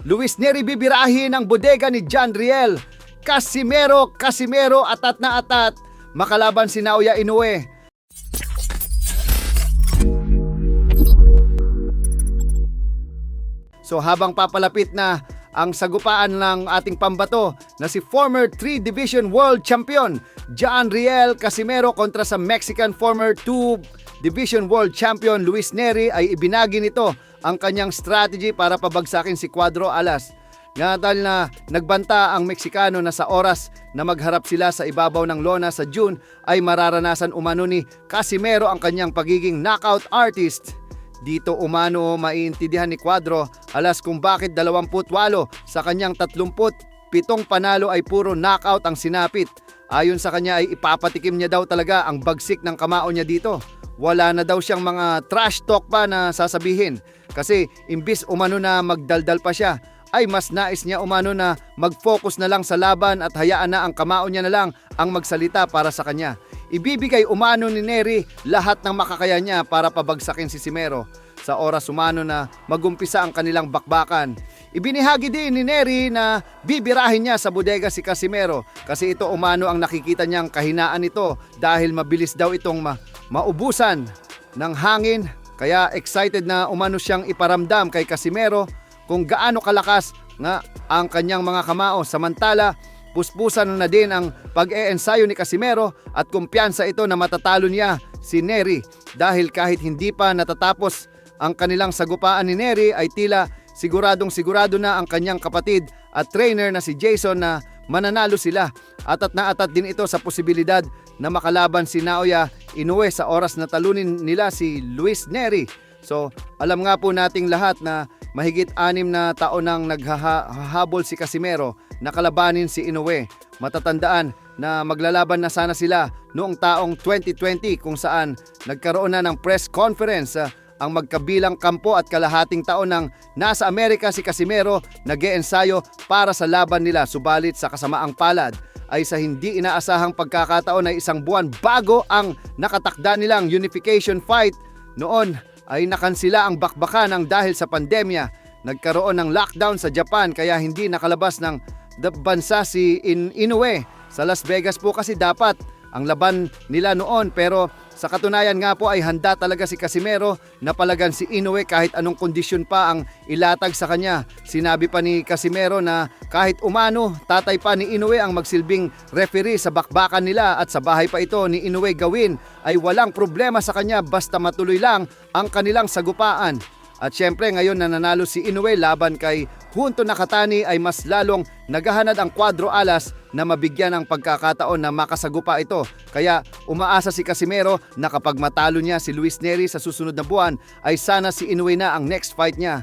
Luis Nery bibirahin ang bodega ni John Riel. Casimero atat na atat makalaban si Naoya Inoue. So habang papalapit na ang sagupaan ng ating pambato na si former 3 Division World Champion John Riel Casimero kontra sa Mexican former 2 Division World Champion Luis Nery, ay ibinagi nito ang kanyang strategy para pabagsakin si Cuadro Alas. Nga dahil na nagbanta ang Meksikano na sa oras na magharap sila sa ibabaw ng lona sa June ay mararanasan umano ni Casimero ang kanyang pagiging knockout artist. Dito umano maiintindihan ni Cuadro Alas kung bakit 28 sa kanyang 37 panalo ay puro knockout ang sinapit. Ayon sa kanya ay ipapatikim niya daw talaga ang bagsik ng kamao niya dito. Wala na daw siyang mga trash talk pa na sasabihin. Kasi imbis umano na magdaldal pa siya, ay mas nais niya umano na mag-focus na lang sa laban at hayaan na ang kamao niya na lang ang magsalita para sa kanya. Ibibigay umano ni Nery lahat ng makakaya niya para pabagsakin si Casimero sa oras umano na magumpisa ang kanilang bakbakan. Ibinahagi din ni Nery na bibirahin niya sa bodega si Casimero kasi ito umano ang nakikita niyang kahinaan nito dahil mabilis daw itong maubusan ng hangin. Kaya excited na umano siyang iparamdam kay Casimero kung gaano kalakas nga ang kanyang mga kamao. Samantala, puspusan na din ang pag-eensayo ni Casimero at kumpiyansa ito na matatalo niya si Nery dahil kahit hindi pa natatapos ang kanilang sagupaan ni Nery ay tila siguradong sigurado na ang kanyang kapatid at trainer na si Jason na mananalo sila. Atat na atat din ito sa posibilidad na makalaban si Naoya Inoue sa oras na talunin nila si Luis Nery. So alam nga po nating lahat na mahigit 6 na taon nang naghahabol si Casimero na kalabanin si Inoue. Matatandaan na maglalaban na sana sila noong taong 2020 kung saan nagkaroon na ng press conference ang magkabilang kampo at kalahating taon nang nasa Amerika si Casimero nag-eensayo para sa laban nila. Subalit sa kasamaang palad ay sa hindi inaasahang pagkakataon ay isang buwan bago ang nakatakda nilang unification fight noon ay nakansila ang bakbakan ng dahil sa pandemya. Nagkaroon ng lockdown sa Japan kaya hindi nakalabas ng bansa si Inoue. Sa Las Vegas po kasi dapat ang laban nila noon pero sa katunayan nga po ay handa talaga si Casimero na palagan si Inoue kahit anong kondisyon pa ang ilatag sa kanya. Sinabi pa ni Casimero na kahit umano tatay pa ni Inoue ang magsilbing referee sa bakbakan nila at sa bahay pa ito ni Inoue gawin ay walang problema sa kanya basta matuloy lang ang kanilang sagupaan. At syempre ngayon na nanalo si Inoue laban kay Junto Nakatani ay mas lalong naghahanad ang Cuadro Alas na mabigyan ng pagkakataon na makasagupa ito. Kaya umaasa si Casimero na kapag matalo niya si Luis Nery sa susunod na buwan ay sana si Inoue na ang next fight niya.